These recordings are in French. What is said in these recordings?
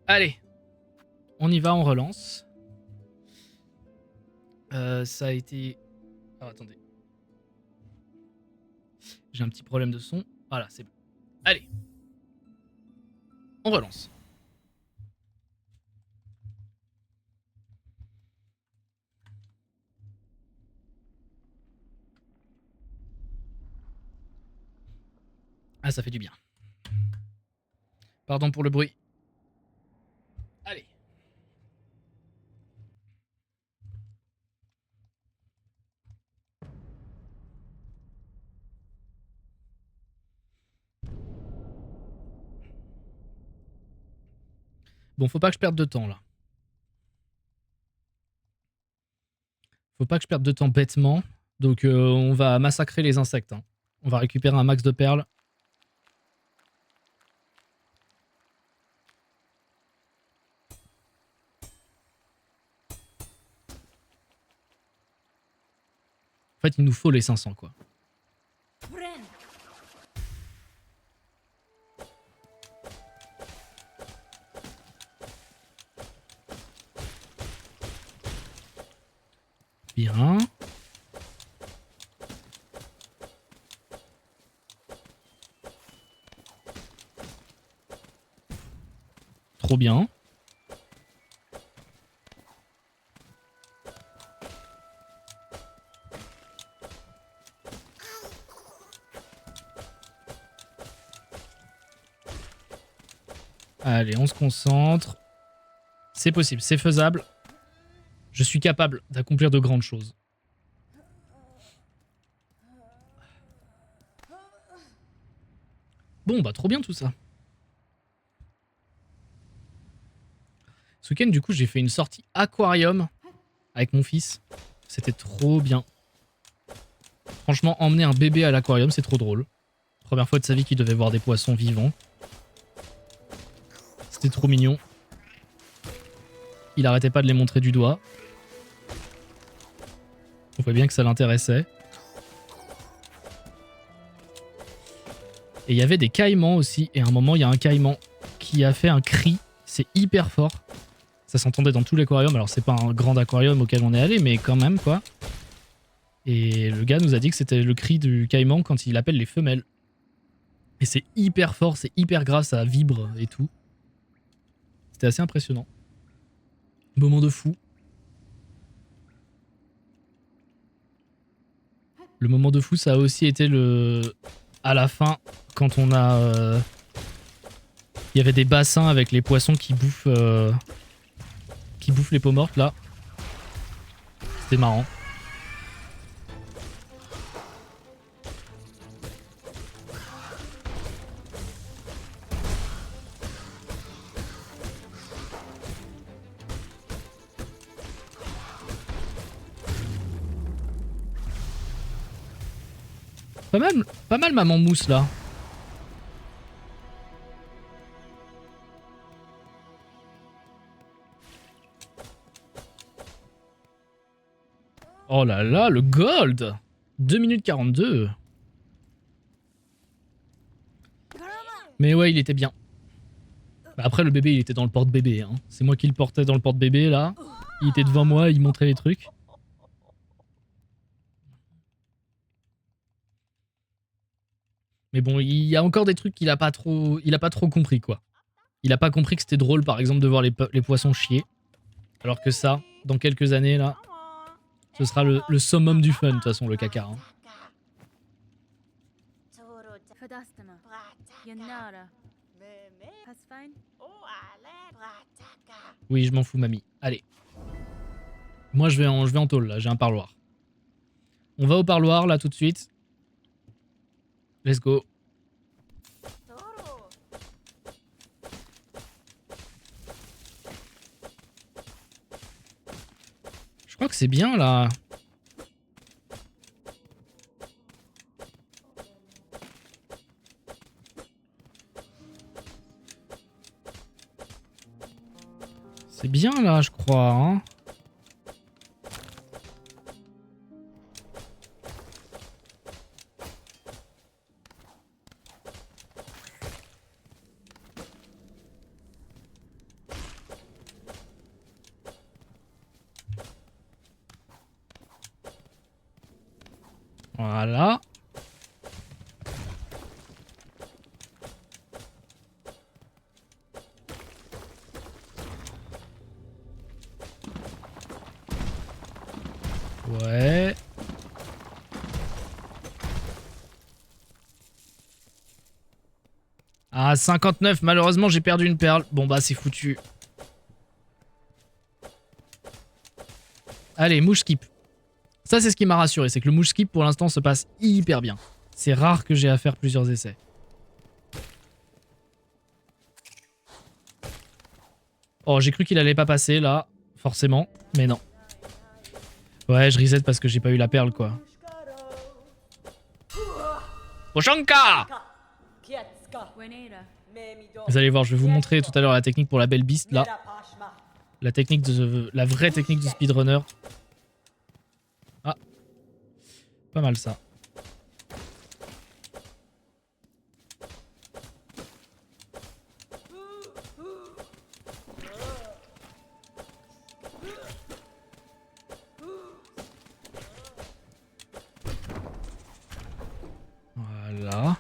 Allez, on y va, on relance. Ça a été... Oh, attendez. J'ai un petit problème de son. Voilà, c'est bon. Allez. On relance. Ah, ça fait du bien. Pardon pour le bruit. Allez. Bon, faut pas que je perde de temps, là. Faut pas que je perde de temps bêtement. Donc, on va massacrer les insectes. Hein. On va récupérer un max de perles. En fait, il nous faut les 500, quoi. Bien. Trop bien. Allez, on se concentre. C'est possible, c'est faisable. Je suis capable d'accomplir de grandes choses. Bon, bah trop bien tout ça. Ce week-end, du coup, j'ai fait une sortie aquarium avec mon fils. C'était trop bien. Franchement, emmener un bébé à l'aquarium, c'est trop drôle. Première fois de sa vie qu'il devait voir des poissons vivants. C'était trop mignon. Il arrêtait pas de les montrer du doigt. On voit bien que ça l'intéressait. Et il y avait des caïmans aussi. Et à un moment, il y a un caïman qui a fait un cri. C'est hyper fort. Ça s'entendait dans tout l'aquarium. Alors, c'est pas un grand aquarium auquel on est allé, mais quand même, quoi. Et le gars nous a dit que c'était le cri du caïman quand il appelle les femelles. Et c'est hyper fort, c'est hyper grave, ça vibre et tout. C'était assez impressionnant. Moment de fou. Le moment de fou, ça a aussi été le... à la fin, quand on a... Il y avait des bassins avec les poissons qui bouffent les peaux mortes, là. C'était marrant. Pas mal maman mousse, là. Oh là là, le gold 2 minutes 42. Mais ouais, il était bien. Bah après, le bébé, il était dans le porte-bébé. Hein. C'est moi qui le portais dans le porte-bébé, là. Il était devant moi, il montrait les trucs. Mais bon, il y a encore des trucs qu'il a pas trop compris, quoi. Il a pas compris que c'était drôle, par exemple, de voir les poissons chier. Alors que ça, dans quelques années, là, ce sera le summum du fun, de toute façon, le caca. Hein. Oui, je m'en fous, mamie. Allez. Moi, je vais en tôle, là. J'ai un parloir. On va au parloir, là, tout de suite. Let's go. Je crois que c'est bien, là. C'est bien, là, je crois. Hein. Voilà. Ouais. Ah, 59, malheureusement j'ai perdu une perle. Bon bah c'est foutu. Allez, mouche skip. Ça c'est ce qui m'a rassuré, c'est que le mouche skip pour l'instant se passe hyper bien. C'est rare que j'ai à faire plusieurs essais. Oh, j'ai cru qu'il allait pas passer là, forcément, mais non. Ouais, je reset parce que j'ai pas eu la perle quoi. Oshanka! Vous allez voir, je vais vous montrer tout à l'heure la technique pour la belle beast là. La technique de la vraie technique de speedrunner. Ah, pas mal ça. Voilà.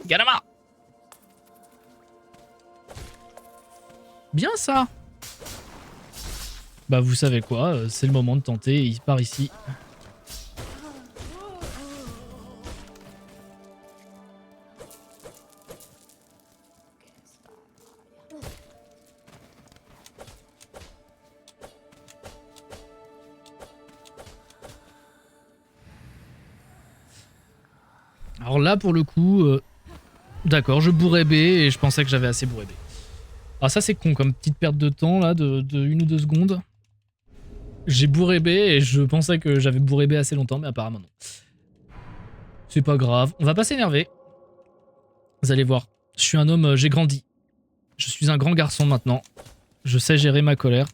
Garama! Bien ça! Bah vous savez quoi, c'est le moment de tenter, il part ici. Alors là pour le coup, d'accord, je bourrais B et je pensais que j'avais assez bourré B. Ah ça c'est con comme petite perte de temps là de 1 ou 2 secondes. J'ai bourré B et je pensais que j'avais bourré B assez longtemps mais apparemment non. C'est pas grave, on va pas s'énerver. Vous allez voir, je suis un homme, j'ai grandi. Je suis un grand garçon maintenant. Je sais gérer ma colère.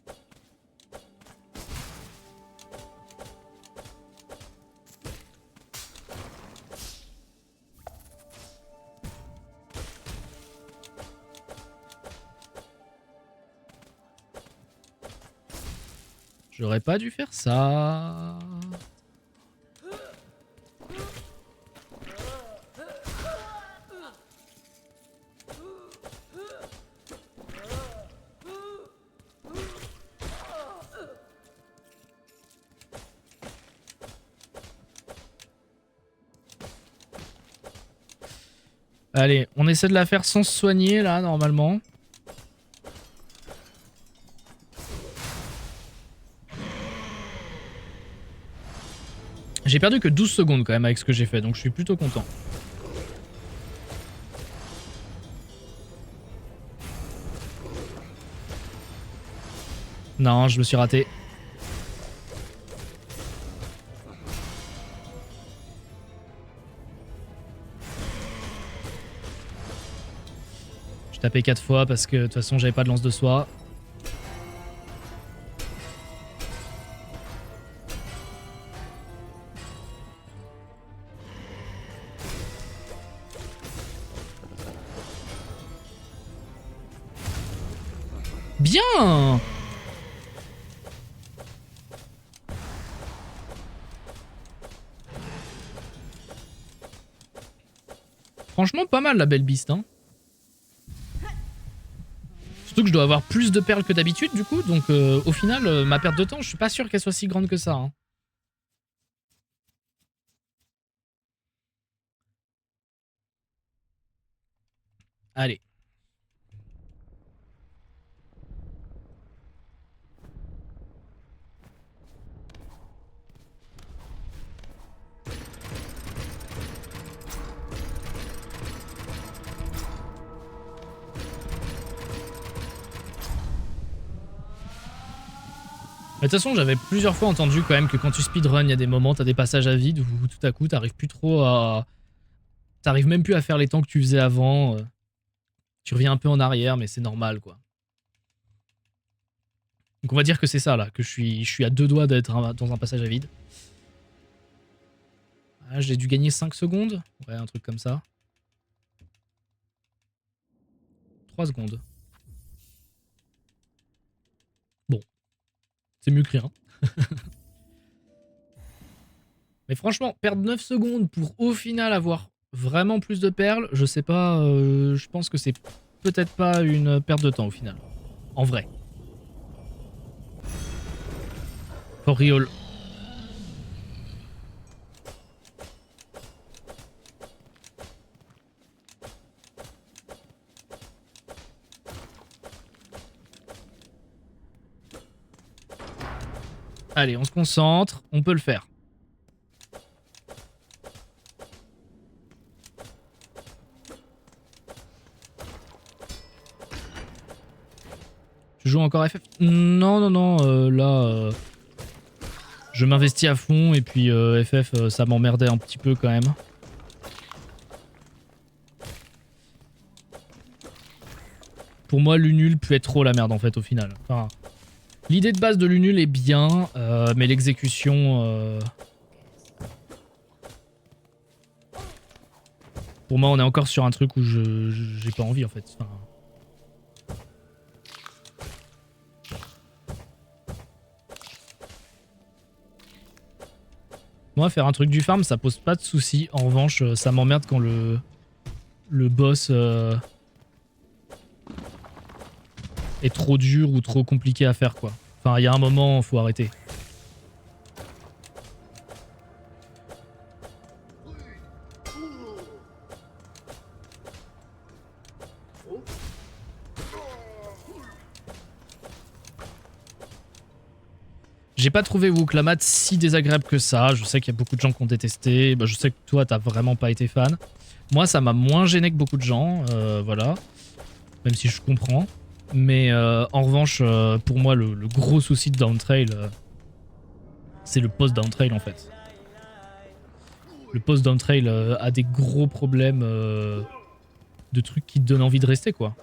J'aurais pas dû faire ça. Allez, on essaie de la faire sans se soigner là, normalement. J'ai perdu que 12 secondes quand même avec ce que j'ai fait, donc je suis plutôt content. Non, je me suis raté. Je tapais 4 fois parce que de toute façon j'avais pas de lance de soie. Bien! Franchement pas mal la belle beast hein. Surtout que je dois avoir plus de perles que d'habitude du coup, donc au final ma perte de temps je suis pas sûr qu'elle soit si grande que ça. Hein. Allez. De toute façon, j'avais plusieurs fois entendu quand même que quand tu speedrun, il y a des moments, t'as des passages à vide où tout à coup, t'arrives plus trop à... T'arrives même plus à faire les temps que tu faisais avant. Tu reviens un peu en arrière, mais c'est normal, quoi. Donc on va dire que c'est ça, là, que je suis à 2 doigts d'être dans un passage à vide. Ah, j'ai dû gagner 5 secondes. Ouais, un truc comme ça. 3 secondes. C'est mieux que rien. Mais franchement, perdre 9 secondes pour au final avoir vraiment plus de perles, je sais pas, je pense que c'est peut-être pas une perte de temps au final. En vrai. For real. Allez, on se concentre, on peut le faire. Tu joues encore FF? Non, non, non, là... je m'investis à fond et puis FF, ça m'emmerdait un petit peu quand même. Pour moi, l'Unul peut être trop la merde en fait au final. Enfin, l'idée de base de l'Unul est bien, mais l'exécution... Pour moi, on est encore sur un truc où j'ai pas envie en fait. Enfin... Moi, faire un truc du farm, ça pose pas de soucis. En revanche, ça m'emmerde quand le boss est trop dur ou trop compliqué à faire, quoi. Enfin, il y a un moment, faut arrêter. J'ai pas trouvé Wuklamad si désagréable que ça. Je sais qu'il y a beaucoup de gens qui ont détesté. Bah, je sais que toi, t'as vraiment pas été fan. Moi, ça m'a moins gêné que beaucoup de gens. Voilà. Même si je comprends. Mais en revanche, pour moi, le gros souci de Downtrail, c'est le post-Downtrail en fait. Le post-Downtrail a des gros problèmes de trucs qui te donnent envie de rester, quoi.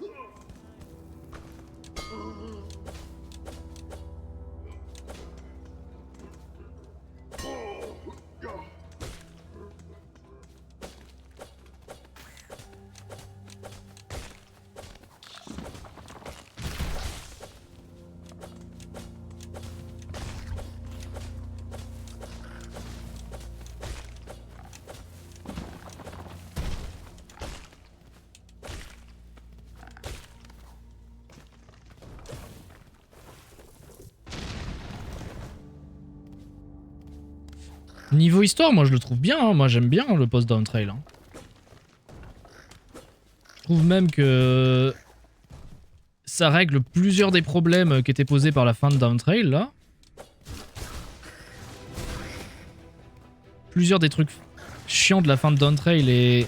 Niveau histoire, moi je le trouve bien. Hein. Moi j'aime bien le post-Downtrail. Hein. Je trouve même que ça règle plusieurs des problèmes qui étaient posés par la fin de Downtrail, là. Plusieurs des trucs chiants de la fin de Downtrail et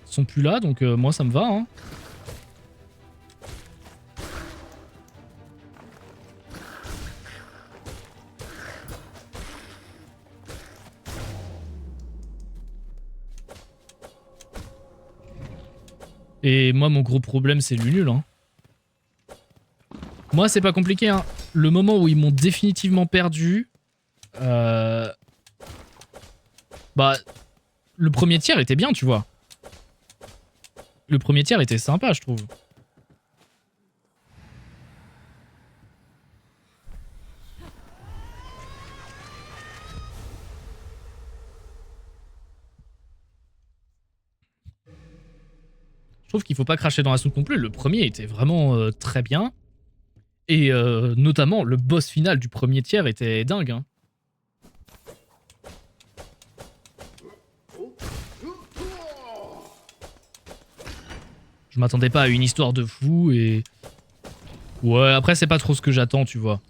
sont plus là, donc moi ça me va. Hein. Et moi, mon gros problème, c'est l'Unul. Hein. Moi, c'est pas compliqué. Hein. Le moment où ils m'ont définitivement perdu... Bah, le premier tiers était bien, tu vois. Le premier tiers était sympa, je trouve. Je trouve qu'il faut pas cracher dans la soupe non plus. Le premier était vraiment très bien. Et notamment, le boss final du premier tiers était dingue. Hein. Je m'attendais pas à une histoire de fou et... Ouais, après, c'est pas trop ce que j'attends, tu vois.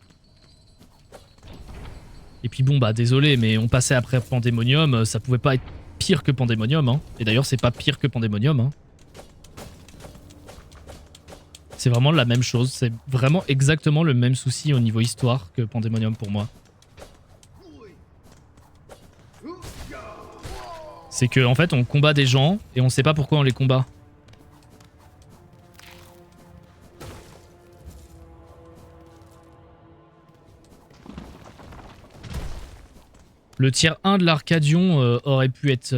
Et puis bon, bah désolé, mais on passait après Pandemonium, ça pouvait pas être pire que Pandemonium. Hein. Et d'ailleurs, c'est pas pire que Pandemonium. Hein. C'est vraiment la même chose. C'est vraiment exactement le même souci au niveau histoire que Pandemonium pour moi. C'est que en fait, on combat des gens et on sait pas pourquoi on les combat. Le tier 1 de l'Arcadion aurait pu être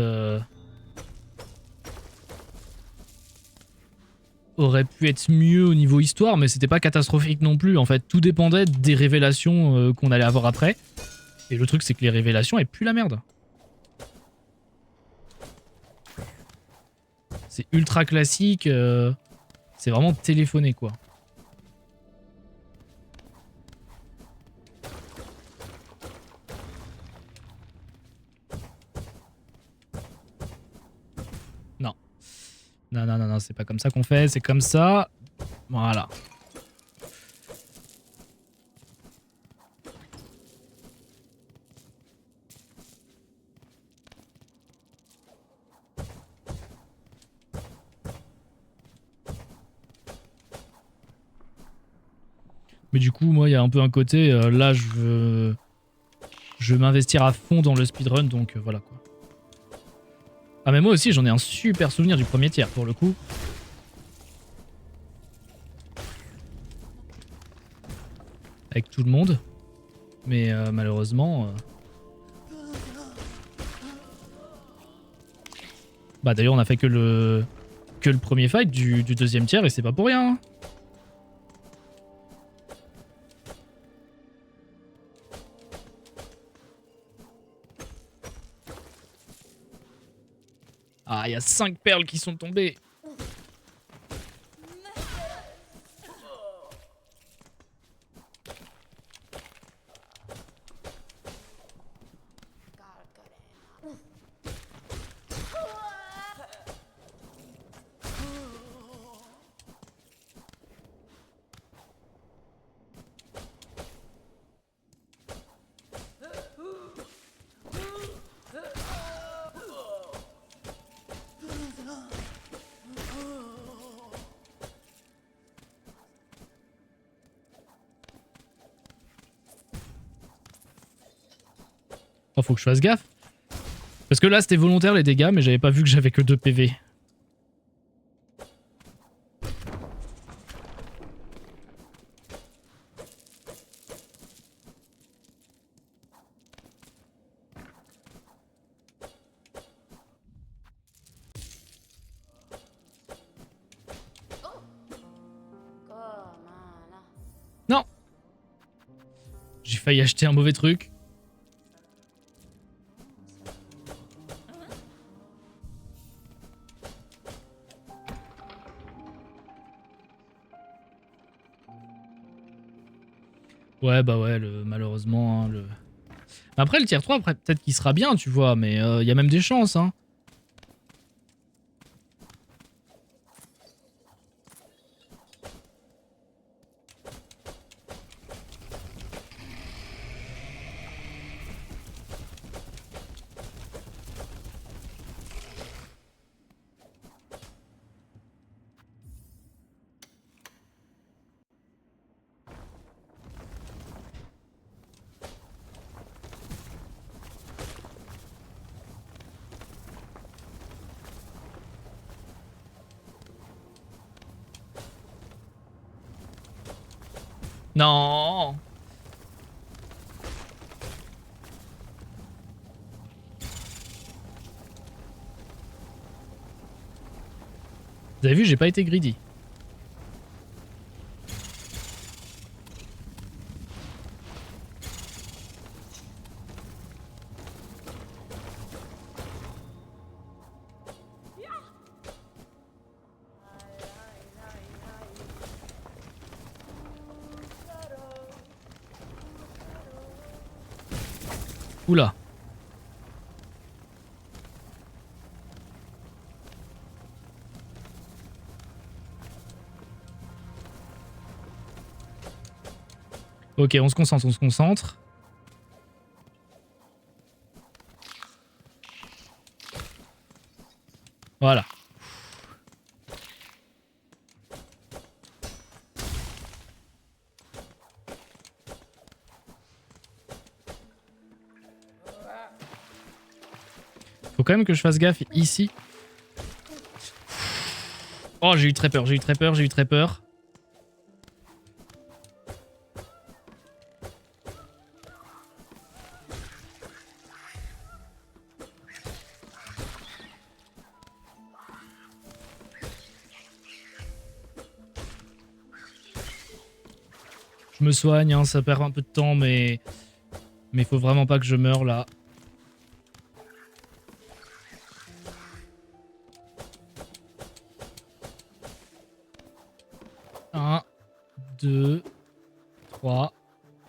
aurait pu être mieux au niveau histoire, mais c'était pas catastrophique non plus. En fait, tout dépendait des révélations qu'on allait avoir après. Et le truc, c'est que les révélations, elles puent la merde. C'est ultra classique. C'est vraiment téléphoné, quoi. Non. Non, non, non, non, c'est pas comme ça qu'on fait. C'est comme ça. Voilà. Mais du coup, moi, il y a un peu un côté, là, je veux m'investir à fond dans le speedrun, donc voilà, quoi. Ah, mais moi aussi, j'en ai un super souvenir du premier tiers, pour le coup. Avec tout le monde. Mais malheureusement... Bah d'ailleurs, on a fait que le premier fight du deuxième tiers, et c'est pas pour rien, hein. Ah, il y a 5 perles qui sont tombées. Oh, faut que je fasse gaffe. Parce que là, c'était volontaire les dégâts, mais j'avais pas vu que j'avais que 2 PV. Non. J'ai failli acheter un mauvais truc. Ouais, bah ouais, malheureusement, hein, Après, le tier 3, après, peut-être qu'il sera bien, tu vois, mais il y a même des chances, hein. Non. Vous avez vu, j'ai pas été greedy. Oula. Ok, on se concentre, on se concentre. Voilà. Faut quand même que je fasse gaffe ici. Oh, j'ai eu très peur, j'ai eu très peur, j'ai eu très peur. Je me soigne, hein, ça perd un peu de temps, mais il faut vraiment pas que je meure là. Un, 2, 3,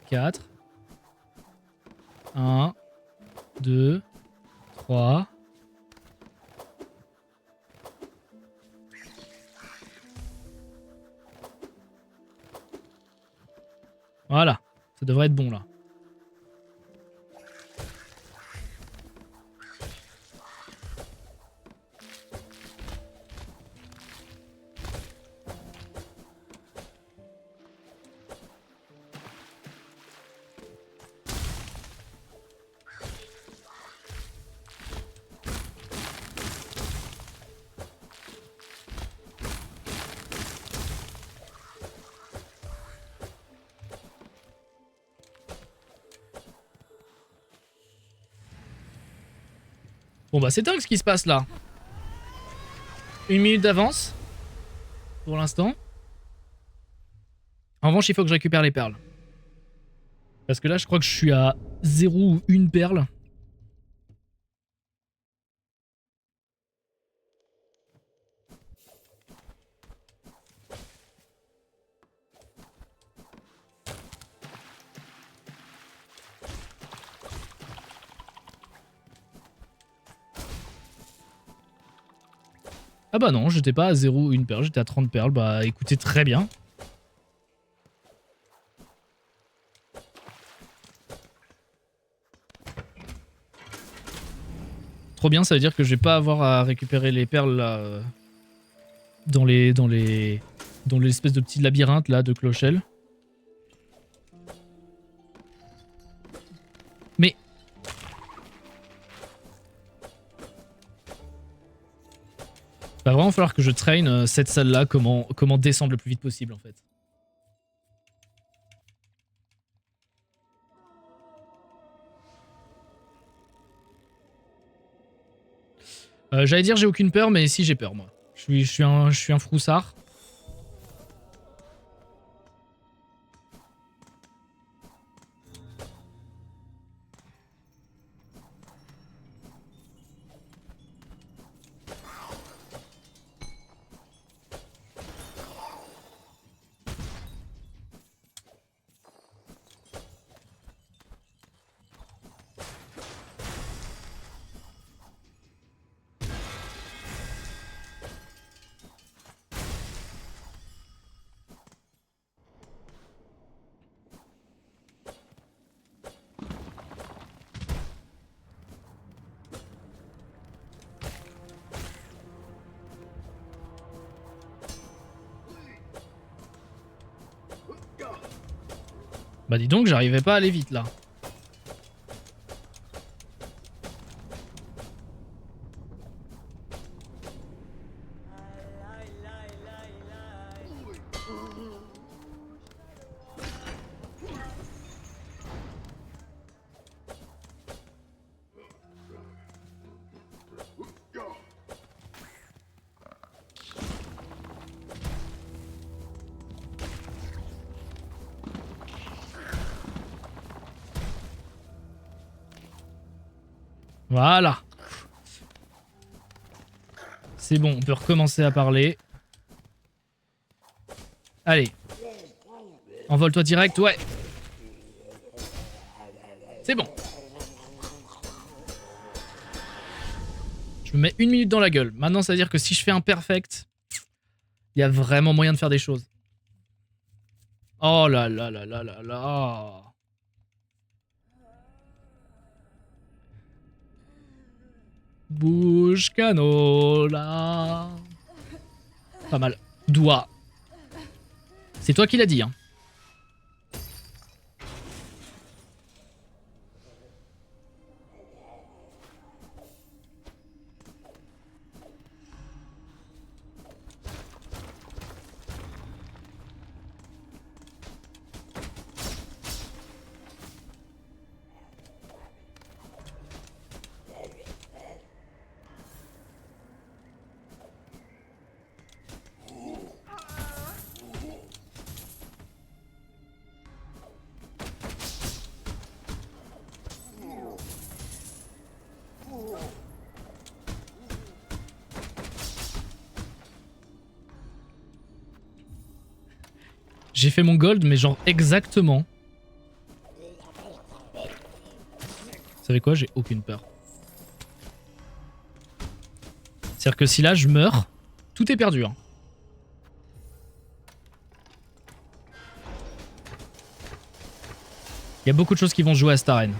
4. 1, 2, 3. Voilà, ça devrait être bon là. Bon bah c'est dingue ce qui se passe là. 1 minute d'avance. Pour l'instant. En revanche, il faut que je récupère les perles. Parce que là, je crois que je suis à 0 ou 1 perle. Ah bah non, j'étais pas à 0 ou 1 perle, j'étais à 30 perles. Bah écoutez, très bien. Trop bien, ça veut dire que je vais pas avoir à récupérer les perles là, dans l'espèce de petit labyrinthe là de Clochelle. Mais va vraiment falloir que je traîne cette salle là, comment descendre le plus vite possible en fait. J'allais dire j'ai aucune peur, mais si j'ai peur moi. Je suis un froussard. Bah dis donc, j'arrivais pas à aller vite là. Voilà. C'est bon, on peut recommencer à parler. Allez. Envole-toi direct, ouais. C'est bon. Je me mets 1 minute dans la gueule. Maintenant, ça veut dire que si je fais un perfect, il y a vraiment moyen de faire des choses. Oh là là là là là là. Bouche canola. Pas mal. Doigt. C'est toi qui l'as dit, hein. J'ai fait mon gold, mais genre exactement. Vous savez quoi? J'ai aucune peur. C'est-à-dire que si là je meurs, tout est perdu. Hein. Il y a beaucoup de choses qui vont se jouer à cette arène.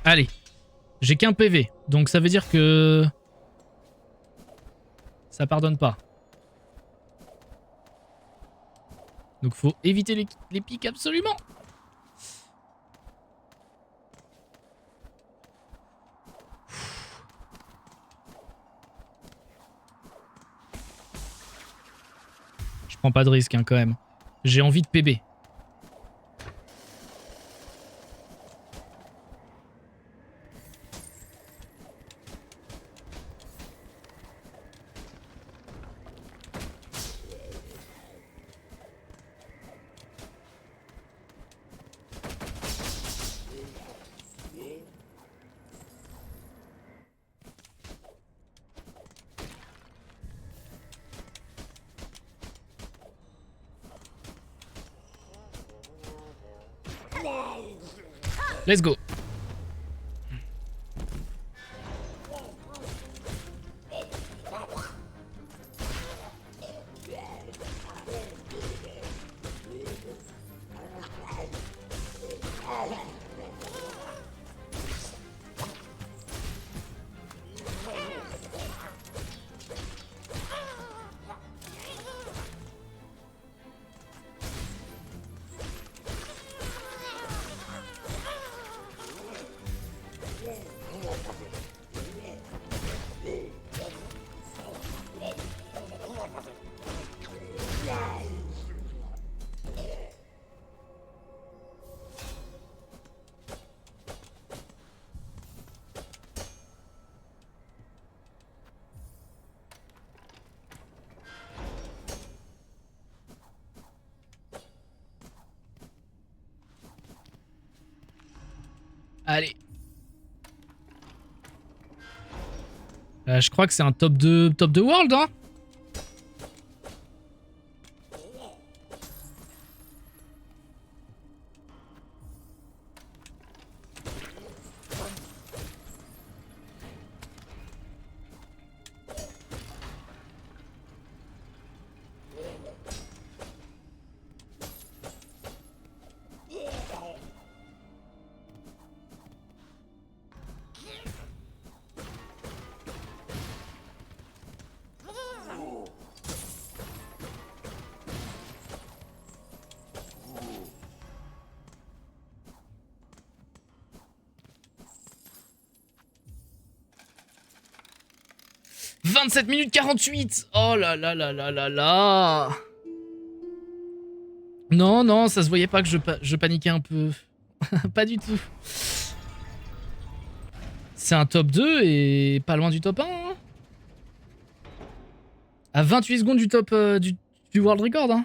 Allez, j'ai qu'un PV, donc ça veut dire que ça pardonne pas. Donc faut éviter les pics absolument. Je prends pas de risque hein, quand même. J'ai envie de PB. Let's go. Allez. Je crois que c'est un top 2 world, hein. « 27 minutes 48 ! Oh là là là là là là. Non, non, ça se voyait pas que je paniquais un peu. Pas du tout. C'est un top 2 et pas loin du top 1. Hein. À 28 secondes du top du world record. Hein.